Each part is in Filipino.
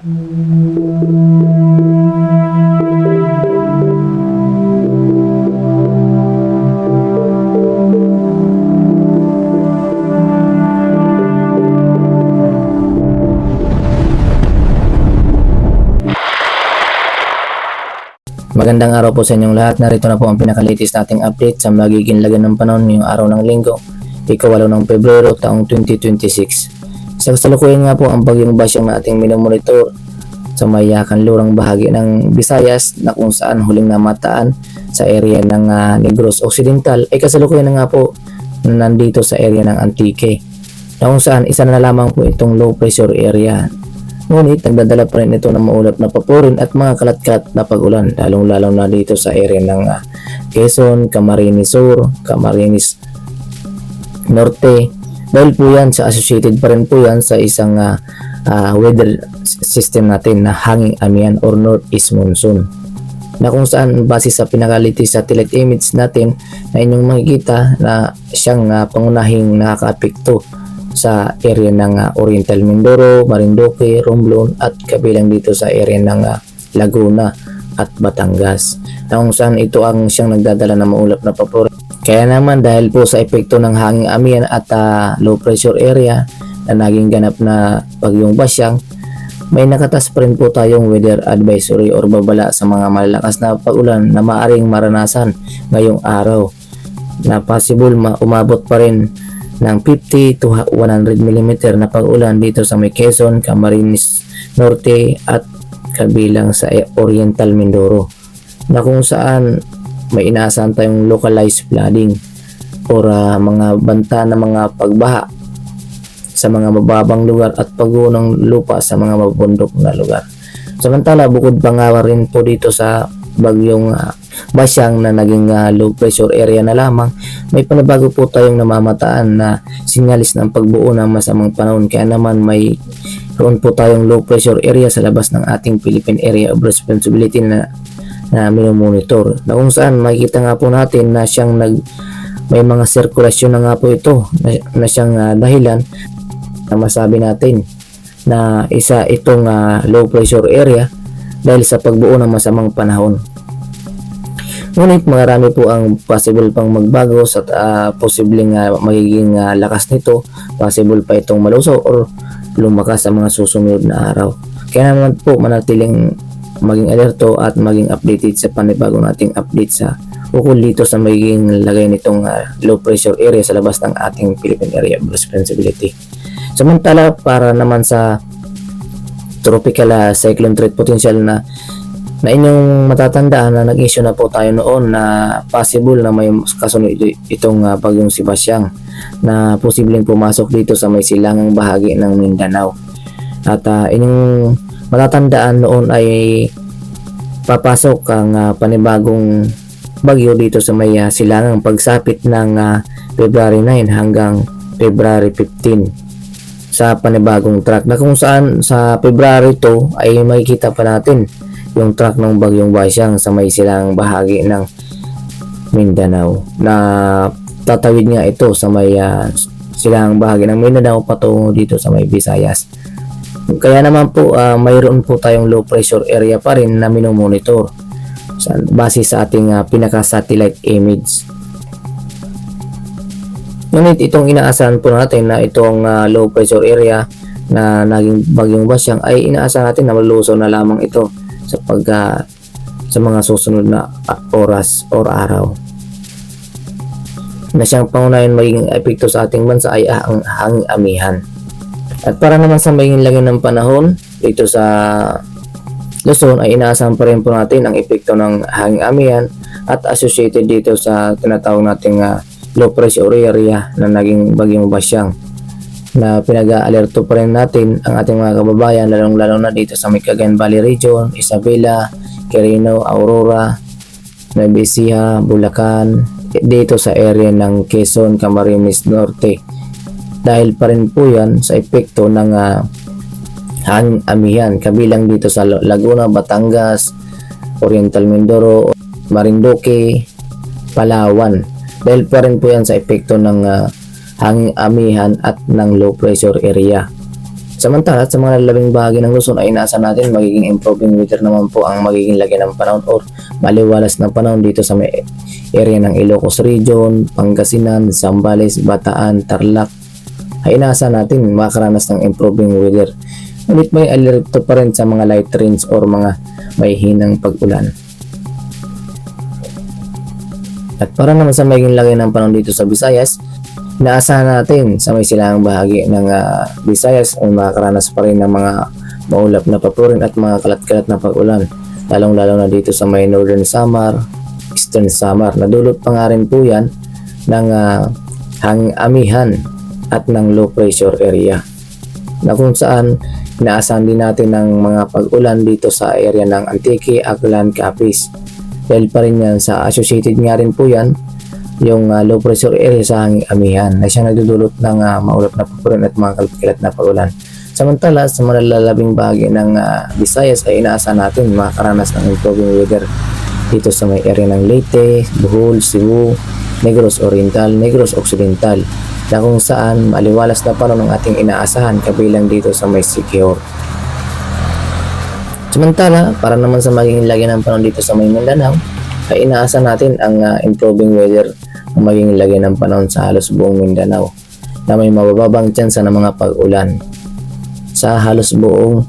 Magandang araw po sa inyong lahat. Narito na po ang pinaka-latest nating update sa magiging lagay ng panahon ngayong araw ng linggo, ika-8 ng Pebrero taong 2026. Sa kasalukuyan nga po ang bagyong Basyang na ating minomonitor sa may kanlurang bahagi ng Visayas na kung saan huling namataan sa area ng Negros Occidental ay kasalukuyan na nga po na nandito sa area ng Antique, na kung saan isa na lamang po itong low pressure area. Ngunit nagdadala pa rin ito ng maulap na papurin at mga kalat-kalat na pag-ulan, lalong-lalo na dito sa area ng Quezon, Camarines Sur, Camarines Norte. Dahil po yan sa associated pa rin po yan sa isang weather system natin na hanging amihan or northeast monsoon, na kung saan base sa pinaka-latest satellite image natin na inyong makikita na siyang pangunahing nakaka-apekto sa area ng Oriental Mindoro, Marinduque, Romblon at kabilang dito sa area ng Laguna at Batangas, na kung saan ito ang siyang nagdadala ng maulap na papurin. Kaya naman dahil po sa epekto ng hanging amihan at low pressure area na naging ganap na bagyong Basyang, may nakatas pa rin po tayong weather advisory or babala sa mga malalakas na pag-ulan na maaring maranasan ngayong araw, na possible umabot pa rin ng 50 to 100 mm na pag-ulan dito sa may Quezon, Camarines Norte at kabilang sa Oriental Mindoro, na kung saan may inaasahan tayong localized flooding or mga banta na mga pagbaha sa mga mababang lugar at pagguho ng lupa sa mga mabundok na lugar. Samantala, bukod pa nga rin po dito sa bagyong Basyang na naging low pressure area na lamang, may panabago po tayong namamataan na sinyalis ng pagbuo ng masamang panahon. Kaya naman may roon po tayong low pressure area sa labas ng ating Philippine Area of Responsibility na minomonitor, na kung saan makikita nga po natin na siyang may mga sirkulasyon na nga po ito na siyang dahilan na masabi natin na isa itong low pressure area dahil sa pagbuo ng masamang panahon. Ngunit marami po ang possible pang magbago sa posibleng magiging lakas nito. Possible pa itong malusaw or lumakas sa mga susunod na araw. Kaya naman po manatiling maging alerto at maging updated sa panibagong nating update sa ukol dito sa magiging lagay nitong low pressure area sa labas ng ating Philippine Area of Responsibility. Samantala, para naman sa tropical cyclone threat potential na inyong matatandaan na nag-issue na po tayo noon na possible na may kasunod itong bagyong si Basyang na posibleng pumasok dito sa may silangang bahagi ng Mindanao. At inyong matatandaan noon ay papasok ang panibagong bagyo dito sa may silangang pagsapit ng February 9 hanggang February 15 sa panibagong track, na kung saan sa February 2 ay makikita pa natin yung track ng bagyong Basyang sa may silangang bahagi ng Mindanao, na tatawid nga ito sa may silangang bahagi ng Mindanao patungo dito sa may Visayas. Kaya naman po mayroon po tayong low pressure area pa rin na minomonitor base sa ating pinaka-satellite image. Ngunit itong inaasahan po natin na itong low pressure area na naging bagyong Basyang ay inaasahan natin na malusaw na lamang ito sa mga susunod na oras or araw, na siyang pangunahin magiging epekto sa ating bansa ay ang hanging amihan. At para naman sa magiging lagay ng panahon dito sa Luzon ay inaasahan pa rin po natin ang epekto ng hanging amihan at associated dito sa tinatawag nating low pressure area na naging bagyong Basyang, na pinag-aalerto pa rin natin ang ating mga kababayan lalong-lalo na dito sa may Cagayan Valley Region, Isabela, Quirino, Aurora, Nueva Ecija, Bulacan, dito sa area ng Quezon, Camarines Norte. Dahil pa rin po yan sa epekto ng hanging amihan, kabilang dito sa Laguna, Batangas, Oriental Mindoro, Marinduque, Palawan. Dahil pa rin po yan sa epekto ng hanging amihan at ng low pressure area Samantala, sa mga lalabing bahagi ng Luzon ay inaasahan natin magiging improving weather naman po ang magiging lagay ng panahon or maliwalas na panahon dito sa may area ng Ilocos Region, Pangasinan, Zambales, Bataan, Tarlac. Ay inaasahan natin makakaranas ng improving weather. Ngunit may alerto pa rin sa mga light rains or mga may hinang pag-ulan. At para naman sa magiging lagay ng panahon dito sa Visayas, inaasahan natin sa may silangang bahagi ng Visayas ay makakaranas pa rin ng mga maulap na papurin at mga kalat-kalat na pag-ulan, lalong-lalo na dito sa may Northern Samar, Eastern Samar. Nadulot pa nga rin po yan ng hanging-amihan at ng low pressure area, na kung saan inaasahan din natin ng mga pag-ulan dito sa area ng Antique, Aklan, Capiz. Dahil pa rin yan sa associated nga rin po yan yung low pressure area sa hanging-amihan na siyang nagdudulot ng maulap na papurin at mga kalat na pag-ulan. Samantala, sa malalalabing bahagi ng Visayas ay inaasahan natin makakaranas ng improving weather dito sa may area ng Leyte, Bohol, Cebu, Negros Oriental, Negros Occidental, na kung saan maliwalas na panahon ng ating inaasahan kabilang dito sa may Siquijor. Samantala, para naman sa magiging lagay ng panahon dito sa may Mindanao, ay inaasahan natin ang improving weather ang magiging lagay ng panahon sa halos buong Mindanao, na may mabababang tsansa ng mga pag-ulan sa halos buong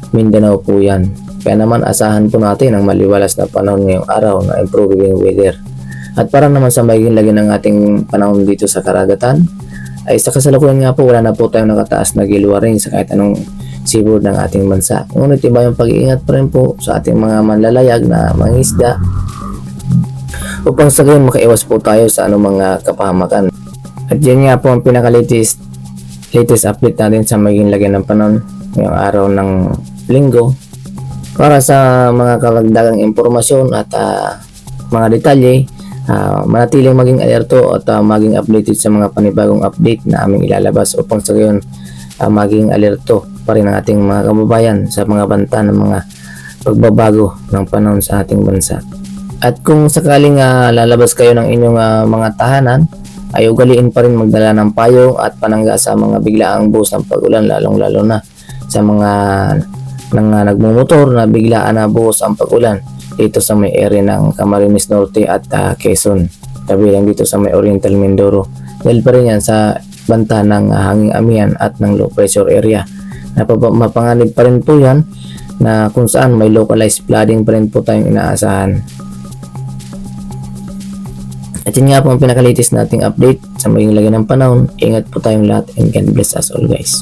Mindanao po yan. Kaya naman asahan po natin ang maliwalas na panahon ngayong araw na improving weather. At para naman sa magiging lagay ng ating panahon dito sa karagatan, ay sa kasalukuyan nga po wala na po tayong nakataas na gilwa rin sa kahit anong seaboard ng ating bansa. Ngunit iba yung pag-iingat pa rin po sa ating mga manlalayag na mangisda upang sa gayon makaiwas po tayo sa anumang kapahamakan. At yan nga po ang pinaka-latest update natin sa magiging lagay ng panahon ngayong araw ng Linggo. Para sa mga karagdagang impormasyon at mga detalye, manatiling maging alerto at maging updated sa mga panibagong update na aming ilalabas upang sa gayon maging alerto pa rin ang ating mga kababayan sa mga banta ng mga pagbabago ng panahon sa ating bansa. At kung sakaling lalabas kayo ng inyong mga tahanan, ay ugaliin pa rin magdala ng payong at panangga sa mga biglaang buhos ng pag-ulan, lalong-lalo na sa mga nagmumotor na biglaan na buhos ang pag-ulan dito sa may area ng Camarines Norte at Quezon, kabilang dito sa may Oriental Mindoro. Dahil pa rin yan sa banta ng hanging-amihan at ng low pressure area. Mapanganib pa rin po yan na kung saan may localized flooding pa rin po tayong inaasahan. At yun nga po ang pinaka-latest nating update sa magiging lagay ng panahon. Ingat po tayong lahat and God bless us all guys.